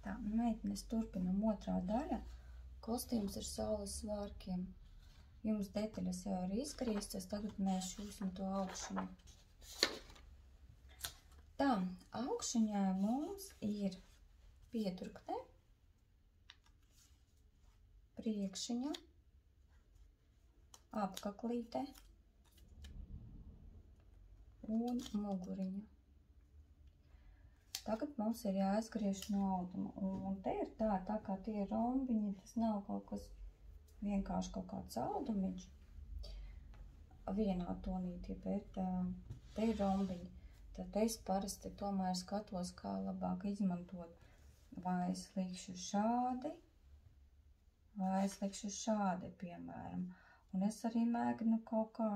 Tā, meitenes turpinam otrā daļa. Kostīms ar saules svārkiem. Jums detaļas jau ir izgrieztas, tagad mēs šūsim to augšanu. Tā, augšaņā mums ir piedurkne, priekšiņa, apkaklīte un muguriņa. Tagad mums ir jāizgriež no auduma. Un te ir tā kā tie rombiņi, tas nav kaut kas vienkārši kaut kāds audumiņš vienā tonītī, bet te ir rombiņi. Tad es parasti tomēr skatos, kā labāk izmantot. Vai es likšu šādi, vai es likšu šādi, piemēram. Un es arī mēģinu kaut kā,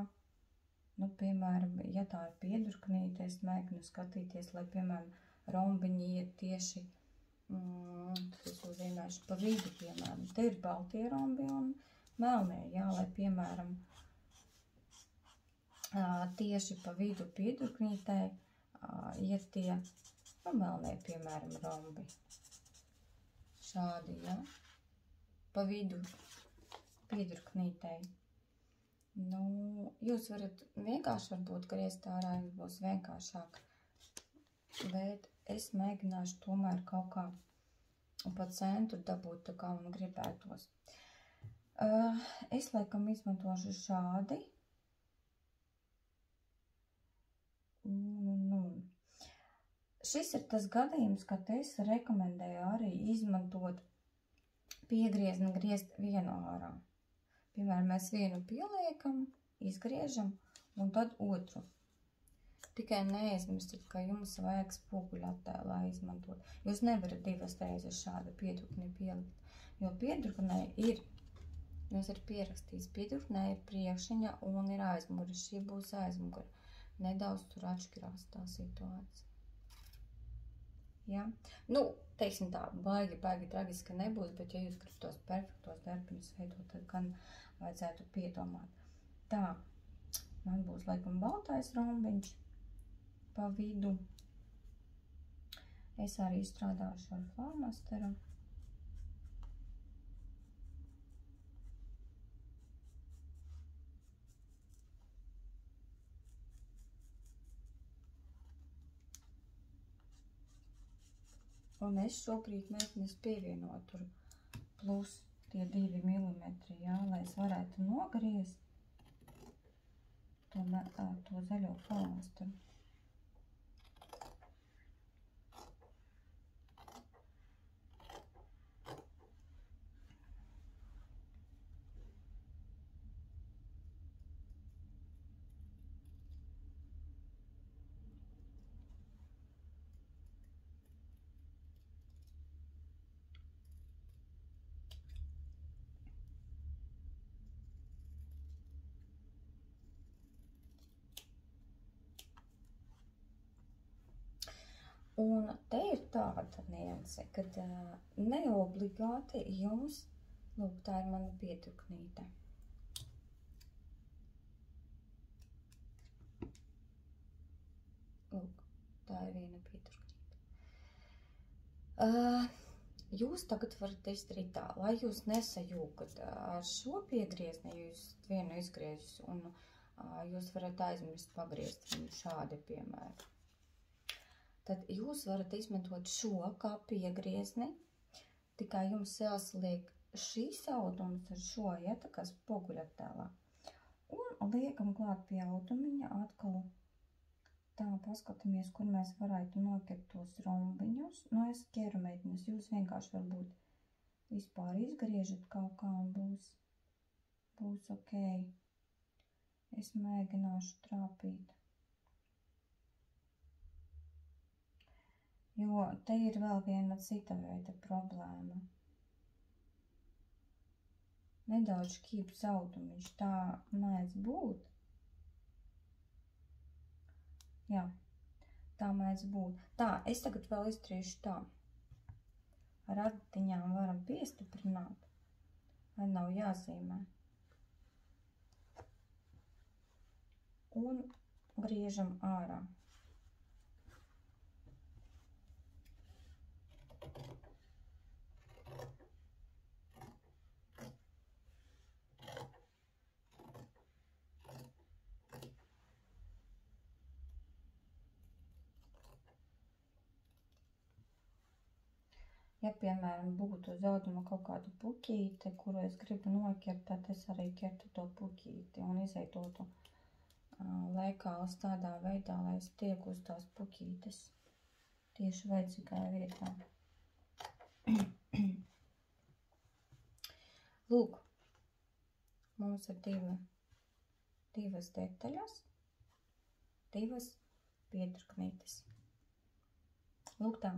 nu, piemēram, ja tā ir piedurknīte, es mēģinu skatīties, lai, piemēram, rombiņi iet tieši, es uzzīmēšu pa vidu, piemēram. Te ir baltie rombi un melnie, jā, lai, piemēram, tieši pa vidu piedurknītei iet tie, nu, melnie, piemēram, rombi. Šādi, jā, pa vidu piedurknītei. Nu, jūs varat vienkārši varbūt griezt ārā, jums būs vienkāršāk. Bet es mēģināšu tomēr kaut kā pa centru dabūt, tā kā man gribētos. Es laikam izmantošu šādi. Šis ir tas gadījums, kad es rekomendēju arī izmantot piegriezni, griezt vienu ārā. Piemēram, mēs vienu pieliekam, izgriežam un tad otru. Tikai neaizmirstiet, ka jums vajag spoguļu attēlā izmantot. Jūs nevarat divas reizes šādu piedurkni pielikt, jo piedurknē ir, jums ir pierakstīts, piedurknē ir priekšiņa un ir aizmugure. Šī būs aizmugure. Nedaudz tur atšķirās tā situācija. Ja? Nu, teiksim tā, baigi tragiski nebūs, bet ja jūs gribat tos perfektos darbiņus veidot, tad gan vajadzētu piedomāt. Tā, man būs laikam baltais rombiņš pa vidu. Es arī strādāšu ar flomasteru. Un es šobrīd mēģinu pievienot tur plus tie 2 mm, jā, lai es varētu nogriezt to zaļo flomasteru. Un te ir tāda nianse, kad neobligāti jums, lūk, tā ir mana piedurknīte. Lūk, tā ir viena piedurknīte. Jūs tagad varat izdarīt tā, lai jūs nesajūgat ar šo piegriezni, ja jūs vienu izgriežat, un jūs varat aizmirst pagriezt viņu šādi, piemēram. Tad jūs varat izmantot šo kā piegriezni, tikai jums jāsaliek šīs audums ar šo, ja, tā kā spoguļattēlā. Un liekam klāt pie audumiņa atkal tā, paskatāmies, kur mēs varētu noķert tos rombiņus. Nu, es ķeru meitenes, jūs vienkārši varbūt vispār izgriežat kaut kā un būs ok. Es mēģināšu trāpīt. Jo te ir vēl viena cita veida problēma. Nedaudz šķīps audumiņš, tā mēdz būt. Jā, tā mēdz būt. Tā, es tagad vēl izdarīšu tā. Ar adatiņām varam piestiprināt, lai nav jāzīmē. Un griežam ārā. Ja, piemēram, būtu uz auduma kaut kādu puķīti, kuru es gribu noķert, tad es arī ķertu to puķīti un izveidotu lekāls tādā veidā, lai es tieku uz tās puķītes tieši vajadzīgajā vietā. Lūk, mums ir divas detaļas, divas piedurknītes. Lūk tā.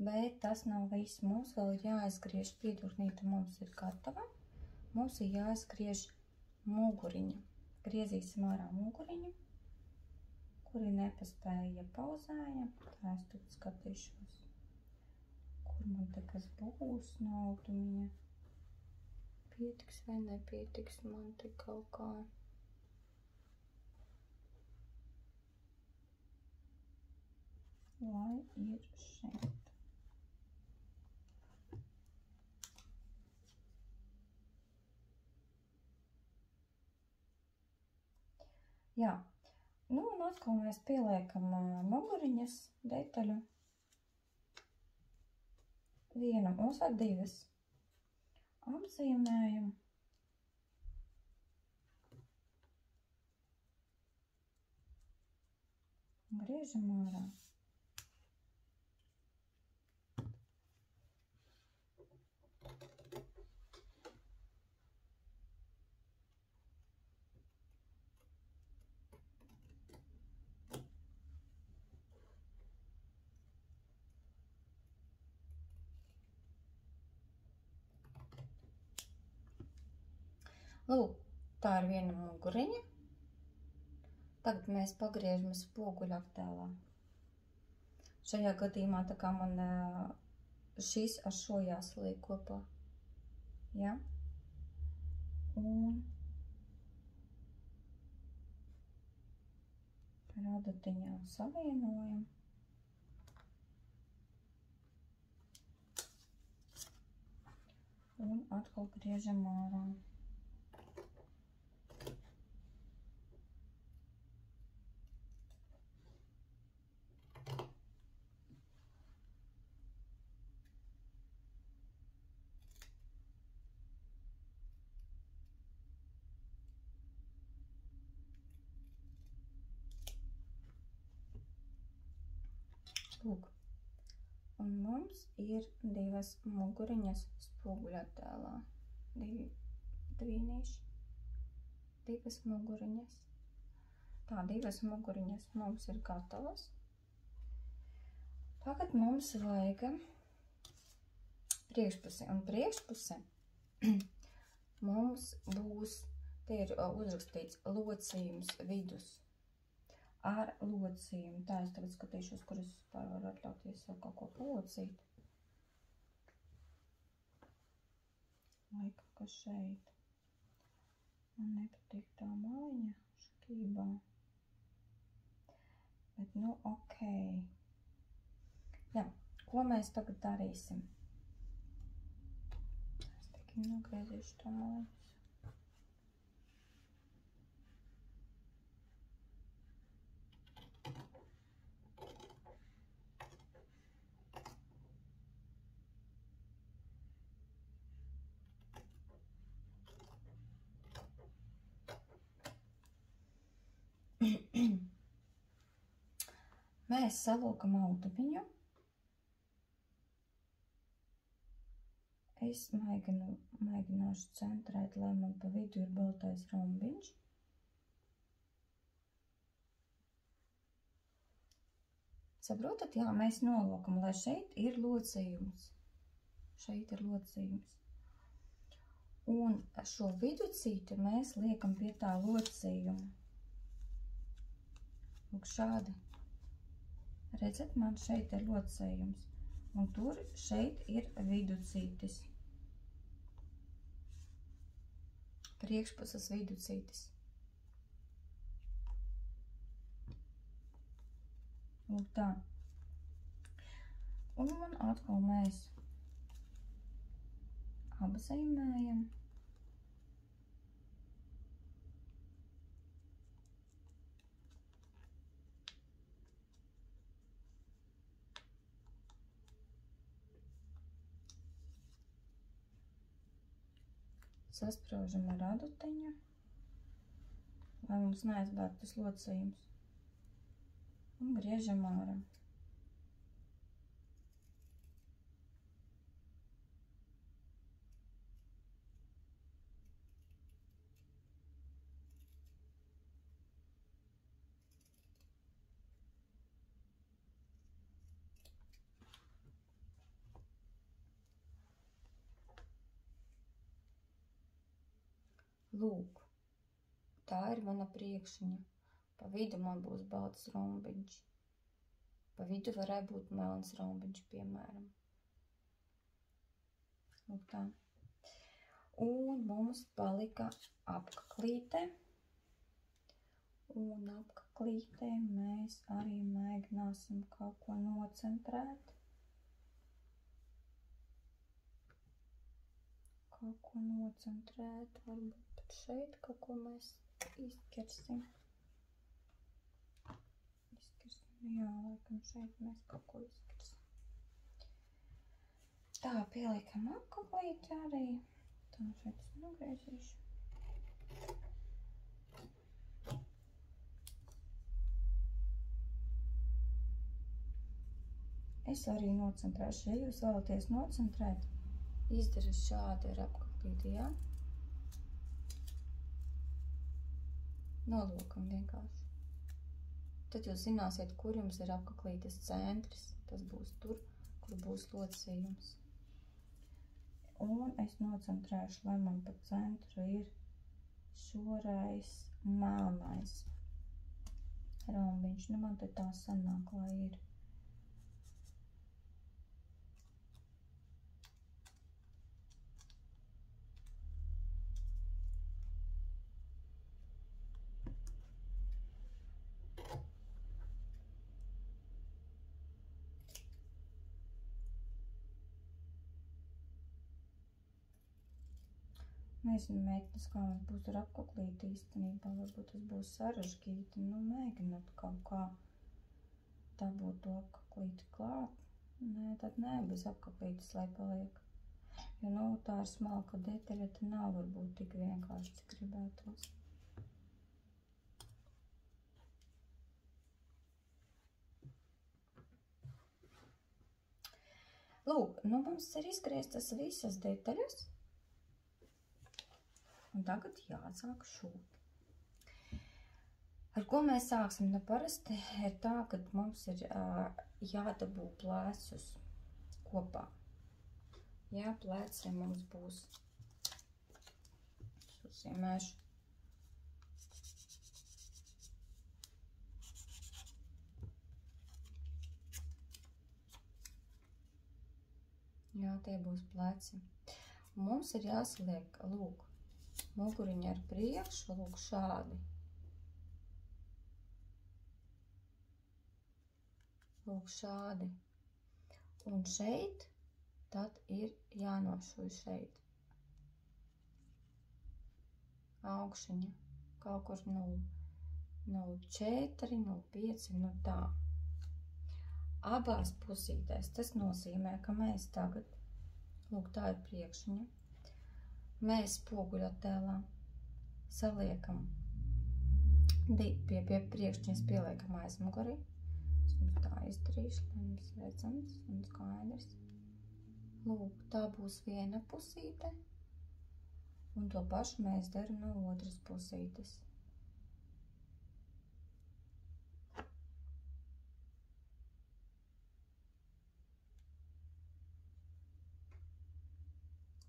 Bet tas nav viss. Mums vēl ir jāizgriež piedurknīte, mums ir gatava. Mums ir jāizgriež muguriņa. Griezīsim ārā muguriņu, kuri nepaspēja pauzēja. Tā es tad skatīšos, kur man te kas būs no audumiņa. Pietiks vai nepietiks man te kaut kā. Lai ir šeit. Jā, nu un atkal mēs pieliekam muguriņas detaļu. Vienu, mums var divas. Apzīmējam. Griežam ārā. Lūk, tā ir viena muguriņa. Tagad mēs pagriežam spoguļu attēlā. Šajā gadījumā tā kā man šis ar šo jāsaliek kopā. Ja? Un ar adatiņā savienojam. Un atkal griežam ārā. Lūk, un mums ir divas muguriņas spoguļattēlā. Divīnīši. Divas muguriņas. Tā, divas muguriņas mums ir gatavas. Tagad mums vajag priekšpuse. Un priekšpuse mums būs, te ir uzrakstīts locījums vidus. Ar locījumu. Tā es tagad skatīšos, kur es varu atļauties vēl kaut ko palocīt. Laikam, ka šeit. Man nepatīk tā maliņa šķībā. Bet, nu, ok. Jā, ko mēs tagad darīsim? Es tikai nogriezīšu to maliņu. Mēs salokam audumiņu. Es mēģināšu centrēt, lai man pa vidu ir baltais rombiņš. Saprotat? Jā, mēs nolokam, lai šeit ir locījums. Šeit ir locījums. Un šo viducīti mēs liekam pie tā locījuma. Lūk, šādi. Redzat, man šeit ir locējums. Un tur šeit ir viducītis. Priekšpuses viducītis. Lūk tā. Un atkal mēs apzīmējam. Saspraužam ar adutiņu, lai mums neaizbēgtu locījums. Un griežam ārā. Lūk, tā ir mana priekšņa. Pa vidu man būs balts rombiņš. Pa vidu varēja būt melns rombiņš, piemēram. Lūk tā. Un mums palika apkaklīte. Un apkaklītē mēs arī mēģināsim kaut ko nocentrēt. Varbūt pat šeit kaut ko mēs izķersim. Jā, laikam šeit mēs kaut ko izķersim. Tā, pieliekam apkaklīti arī. Tā, šeit es nogriezīšu. Es arī nocentrēšu, ja jūs vēlaties nocentrēt, izdara šādi ar apkaklīti, jā? Nolokam vienkārši. Tad jūs zināsiet, kur jums ir apkaklītes centrs. Tas būs tur, kur būs locījums. Un es nocentrēšu, lai man pa centru ir šoreiz melnais rombiņš. Nu, man te tā sanāk, lai ir. Nezinu, meitenes, kā mums būs ar apkaklīti īstenībā, varbūt tas būs sarežģīti, nu mēģinot kaut kā dabūt to apkaklīti klāt. Nē, tad nē, bez apkaklītes, lai paliek. Jo, nu, tā ir smalka detaļa, tad nav varbūt tik vienkārši, cik gribētos. Lūk, nu mums ir izgrieztas visas detaļas. Un tagad jāsāk šūt. Ar ko mēs sāksim? Nu, parasti ir tā, ka mums ir jādabū plecus kopā. Jā, pleci mums būs. Uzzīmēšu. Jā, tie būs pleci. Un mums ir jāsaliek, lūk, muguriņa ar priekšu, lūk, šādi. Lūk, šādi. Un šeit tad ir jānošuj šeit. Augšiņa. Kaut kur 0,4, 0,5, nu tā. Abās pusītēs. Tas nozīmē, ka mēs tagad, lūk, tā ir priekšņa. Mēs spoguļattēlā saliekam pie priekšņas pieliekam aizmuguri. Es jums tā izdarīšu, lai jums redzams un skaidrs. Lūk, tā būs viena pusīte. Un to pašu mēs daram no otras pusītes.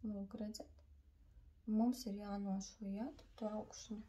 Lūk, redzat? Mums ir jānošuj, jā, to augšņu.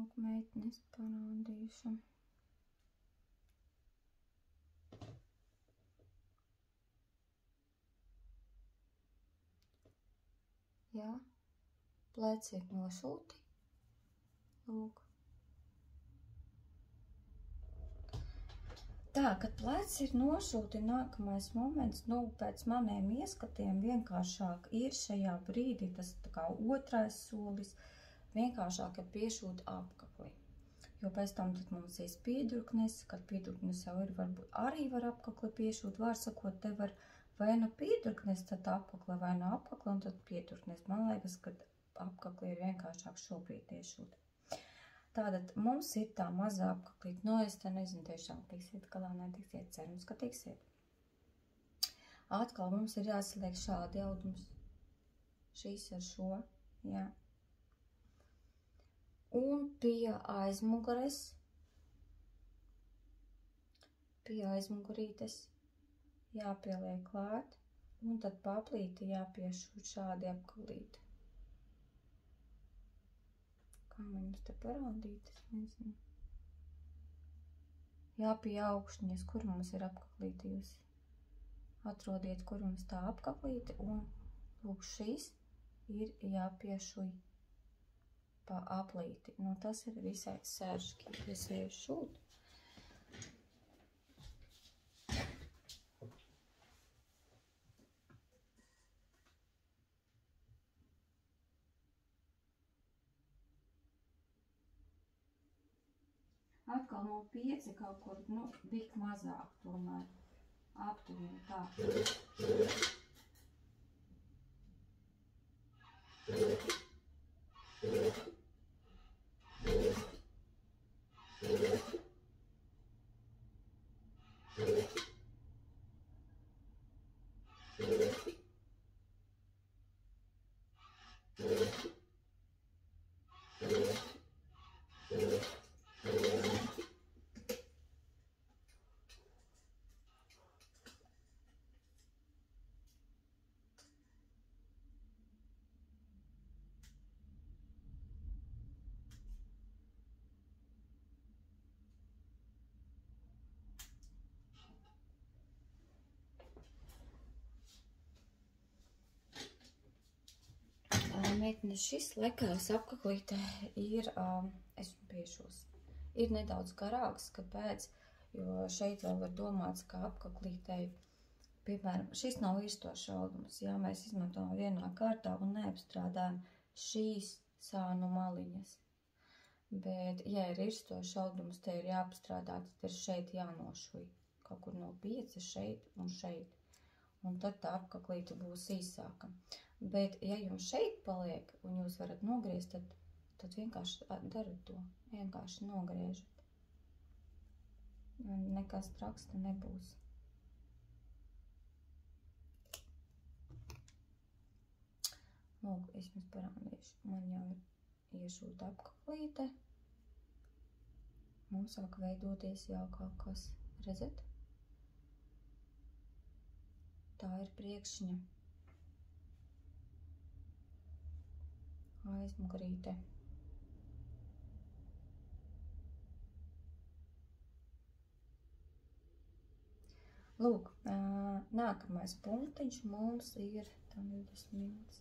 Lūk, meitnes parādīšu. Jā, pleci ir nošūti. Lūk. Tā, kad pleci ir nošūti, nākamais moments, pēc maniem ieskatiem vienkāršāk ir šajā brīdī, tas tā kā otrais solis, vienkāršāk ir piešūt apkakli. Jo pēc tam tad mums ir pīdruknes, kad pīdruknes jau ir, varbūt arī var apkakli piešūt, var sakot, te var vai nu pīdruknes, tad apkakli, vai nu apkakli, un tad pīdruknes. Man liekas, ka apkakli ir vienkāršāk šobrīd piešūt. Tātad mums ir tā mazā apkaklīt, es te nezinu tiešām tiksiet, galā netiksiet, cerams, ka tiksiet. Atkal mums ir jāsaliek šādi audums, šīs ar šo, jā. Un pie aizmugurītes jāpieliek klāt, un tad paplīti jāpiešūt šādi apkaklīti. Kā viņus te parādīt, es nezinu. Jā, pie augšņas, kur mums ir apkaklīte, jūs atrodiet, kur mums tā apkaklīte, un lūk, šīs ir jāpiešuj pa aplīti. Nu, tas ir visai sērški, es eju šūt. Atkal no 5 kaut kur, bik mazāk tomēr. Aptuveni tā. Meitnes, šis lekās apkaklīte ir, es piešos, ir nedaudz garāks, kāpēc, jo šeit vēl var domāts, ka apkaklītei, piemēram, šis nav irstošs audums, jā, mēs izmantojam vienā kārtā un neapstrādājam šīs sānu maliņas. Bet, ja ir irstošs audums, te ir jāapstrādā, tad ir šeit jānošuj, kaut kur no 5 šeit un šeit. Un tad tā apkaklīte būs īsāka. Bet, ja jums šeit paliek, un jūs varat nogriezt, tad vienkārši darat to. Vienkārši nogriežat. Nekas traks te nebūs. Lūk, es jums parādīšu. Man jau ir iešūta apkaklīte. Mums sāk veidoties jau kaut kas. Redzat? Tā ir priekšņa. Aizmugurīte. Lūk, nākamais punktiņš mums ir, tam 20 minūtes,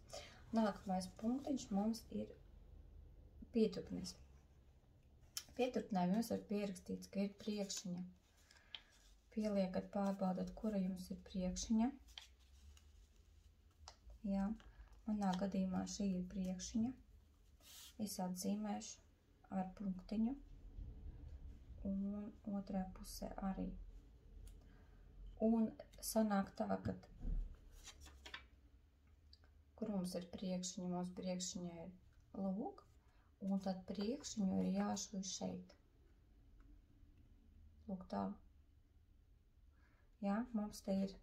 nākamais punktiņš mums ir pieturpnes. Pieturpnē jums ir pierakstīts, ka ir priekšņa. Pieliekat, pārbaudat, kura jums ir priekšņa. Jā, manā gadījumā šī ir priekšņa. Es atzīmēšu ar punktiņu. Un otrā pusē arī. Un sanāk tā, ka kur mums ir priekšņa, mums priekšņa ir lūk, un tad priekšņu ir jāšuj šeit. Lūk tā. Jā, mums te ir,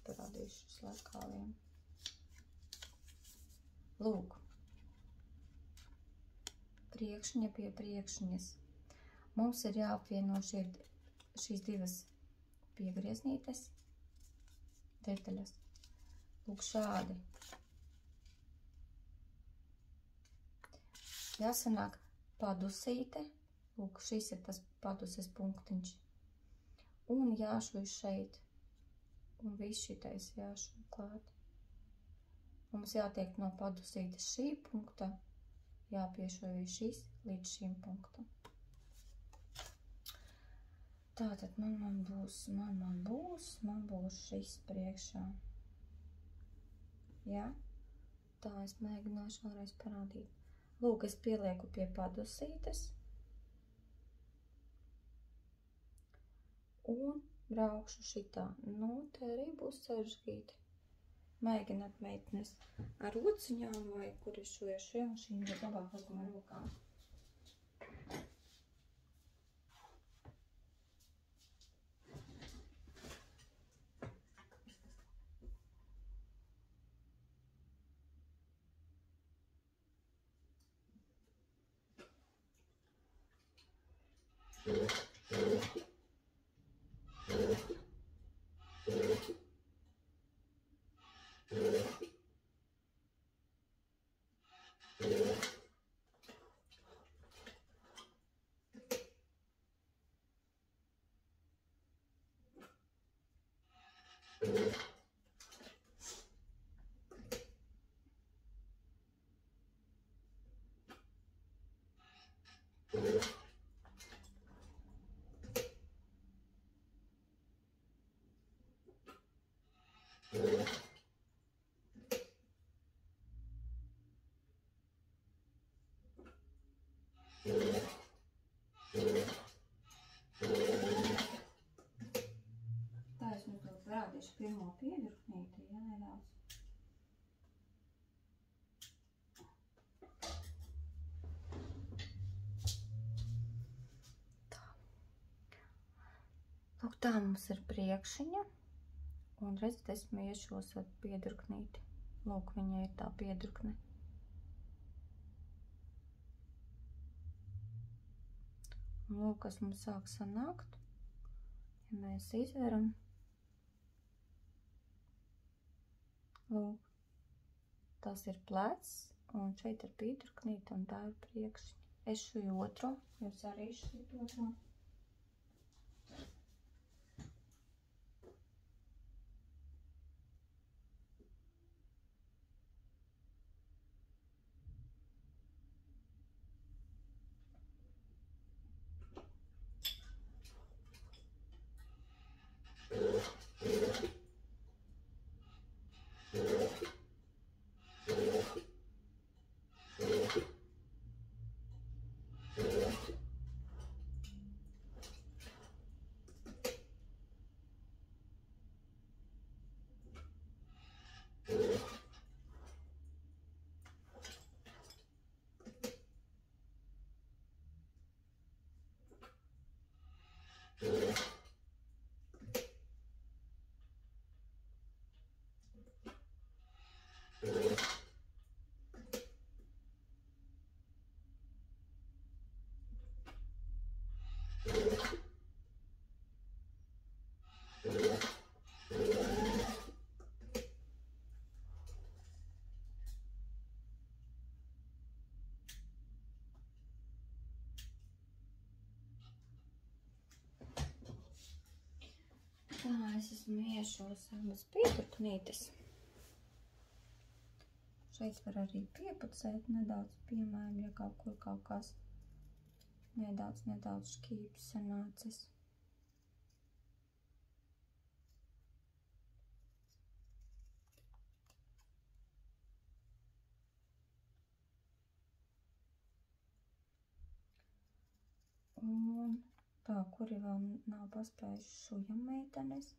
parādīšu slēgāliem. Lūk. Priekšņa pie priekšņas. Mums ir jāapvieno šīs divas piegrieznītes detaļas. Lūk, šādi. Jāsanāk padusīte. Lūk, šis ir tas paduses punktiņš. Un jāšuj šeit. Un viss šitais jāšuj klāt. Mums jātiek no padusītes šī punkta, jāpiešuj šis līdz šim punktam. Tātad man būs šis priekšā. Jā? Tā es mēģināšu vēlreiz parādīt. Lūk, es pielieku pie padusītes. Un braukšu šitā. Nu, te arī būs sarežģīti. Mēģināt meitnes ar rociņām vai kur es šoju, un šīm ir labāk uz man rokām. Tā es mums to parādīšu pirmo piedurknīti, ja nedaudz. Tā. Lūk, tā mums ir priekšiņa. Un redzat, esmu iešos ar piedurknīti. Lūk, viņai ir tā piedurkne. Un lūk, kas mums sāk sanākt. Ja mēs izveram. Lūk, tas ir plecs, un šeit ir piedurknīte, un tā ir priekšņa. Es šuju otro, jūs arī šuju otro. Tā, es esmu iešos abas piedurknītes. Šeit var arī piepucēt nedaudz, piemēram, ja kaut kur kaut kas nedaudz šķīps sanācis. Un tā, kuri vēl nav paspējuši šujam meitenes,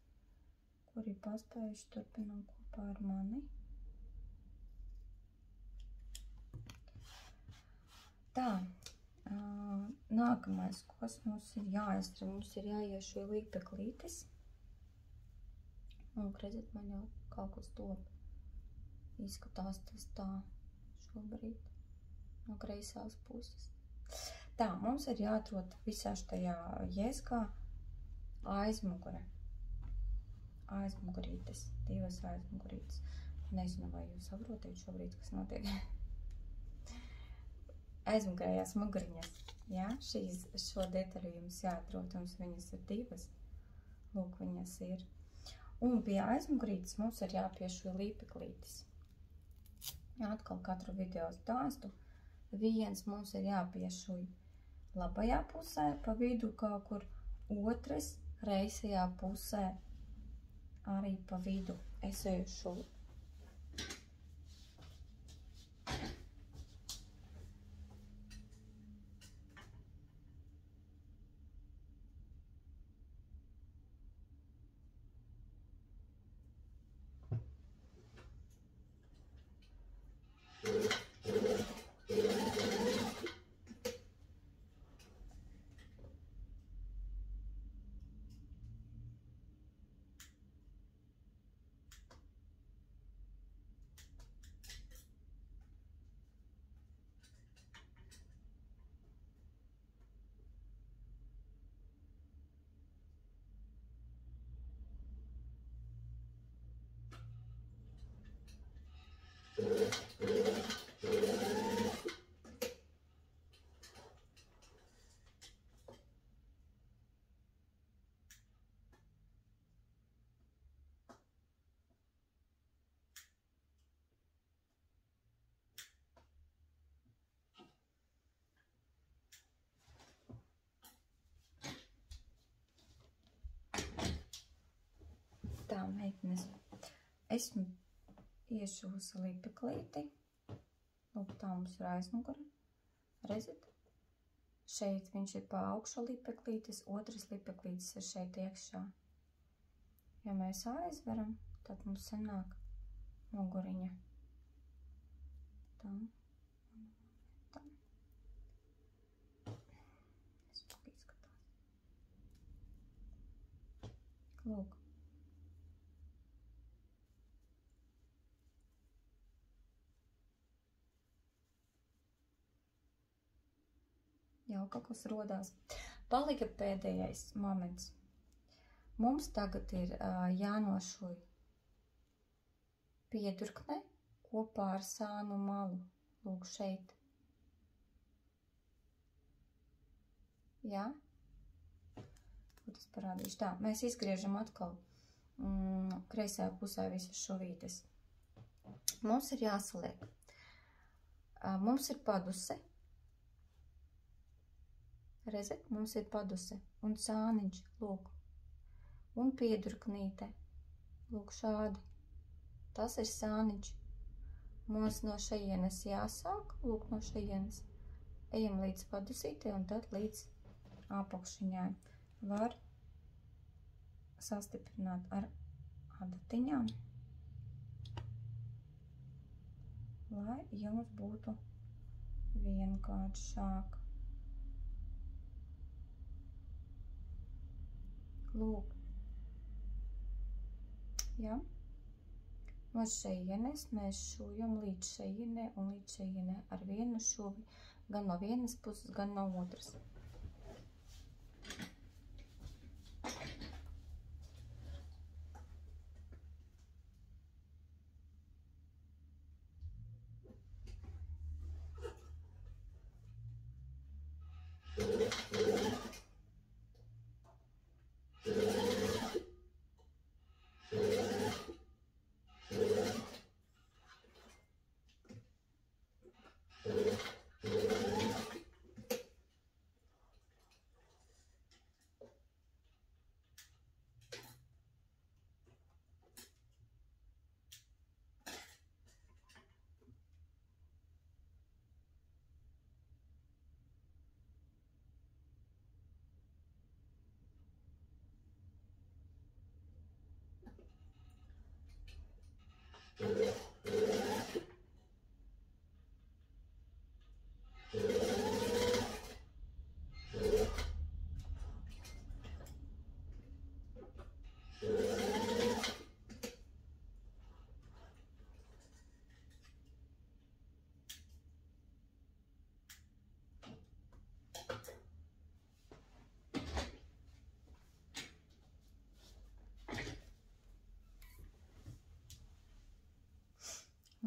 kuri paspējuši turpināt kopā ar mani. Tā, nākamais, kas mums ir jāizdara, mums ir jāiešuj līpeklītis. Un, redzat, man jau kaut kas top. Izskatās tas tā šobrīd no kreisās puses. Tā, mums ir jāatrod visā štajā jēskā aizmugure. Aizmugurītes, divas aizmugurītes. Nezinu, vai jūs saprotiet šobrīd, kas notiek. aizmugurējās muguriņas. Jā, šo detaļu jums jāatrod, mums viņas ir divas. Lūk, viņas ir. Un pie aizmugurītes mums ir jāpiešuj līpeklītis. Atkal katru video stāstu. Viens mums ir jāpiešuj labajā pusē, pa vidu kaut kur, otrs reisajā pusē arī pa vidu. Es eju šur. Tā, meitenes, esmu iešuvusi līpeklīti. Lūk, tā mums ir aizmugure. Redzat? Šeit viņš ir pa augšu līpeklītis, otrs līpeklītis ir šeit iekšā. Ja mēs aizveram, tad mums sanāk muguriņa. Tā. Tā. Es vēl izskatās. Lūk. Jau kaut kas rodās. Palika pēdējais moments. Mums tagad ir jānošuj piedurkne kopā ar sānu malu. Lūk, šeit. Jā? Ko tas parādīšu? Tā, mēs izgriežam atkal kreisajā pusē visas šuvītes. Mums ir jāsaliek. Mums ir paduse. Redzat, mums ir paduse un sāniņš, lūk, un piedurknīte, lūk, šādi. Tas ir sāniņš. Mums no šejienes jāsāk, lūk, no šejienes. Ejam līdz padusītei un tad līdz apakšiņai. Var sastiprināt ar adatiņām, lai jums būtu vienkāršāk. Lūk, jā, no šejienes mēs šujam līdz šejienē un līdz šejienē ar vienu šuvi, gan no vienas puses, gan no otras.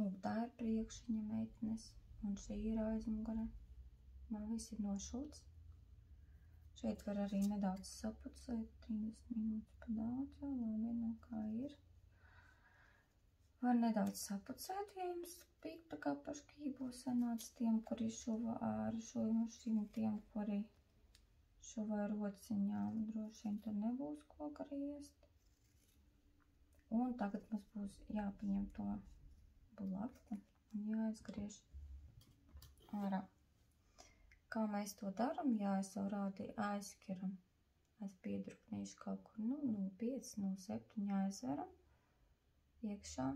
Lūk, tā ir priekšiņa, meitenes, un šī ir aizmugure. Man viss ir nošūts. Šeit var arī nedaudz sapucēt, 30 minūtes pa daudz, jau labi, no kā ir. Var nedaudz sapucēt, ja jums pikta kā paškībo sanāca tiem, kuri šuva ar šūjušiem, tiem, kuri šuva ar rociņām, droši vien tad nebūs ko griezt. Un tagad mums būs jāpaņem to bulakti un jāizgriež ārā. Kā mēs to daram? Jā, es jau rādīju aizskiram. Es piedruknīšu kaut kur, 0,5, 0,7 jāizveram iekšā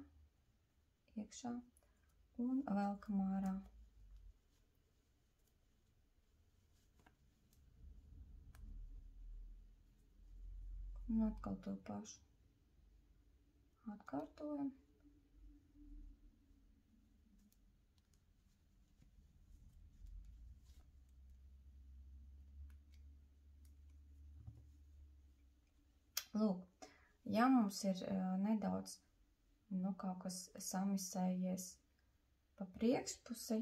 un velkam ārā. Un atkal to pašu atkārtojam. Lūk, ja mums ir nedaudz kaut kas samisējies pa priekšpusi,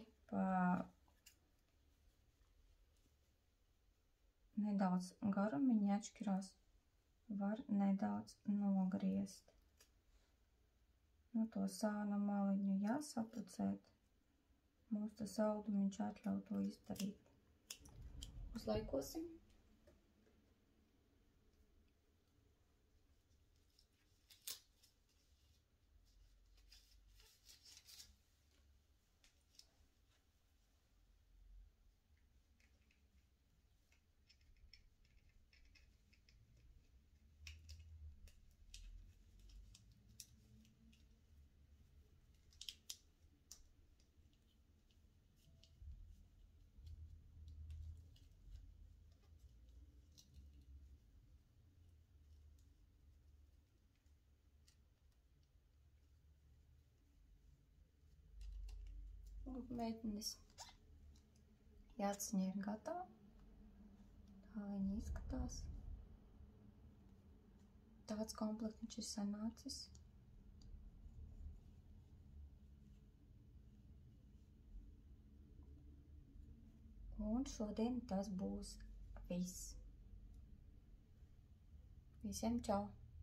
nedaudz garumiņi atšķirās, var nedaudz nogriezt. To sāna maliņu jāsapucēt. Mums tas audumiņš atļauj to izdarīt. Uzlaikosim. Meitenes jāciņa ir gatava. Tā viņa izskatās. Tāds komplekts ir sanācis. Un šodien tas būs viss. Visiem čau!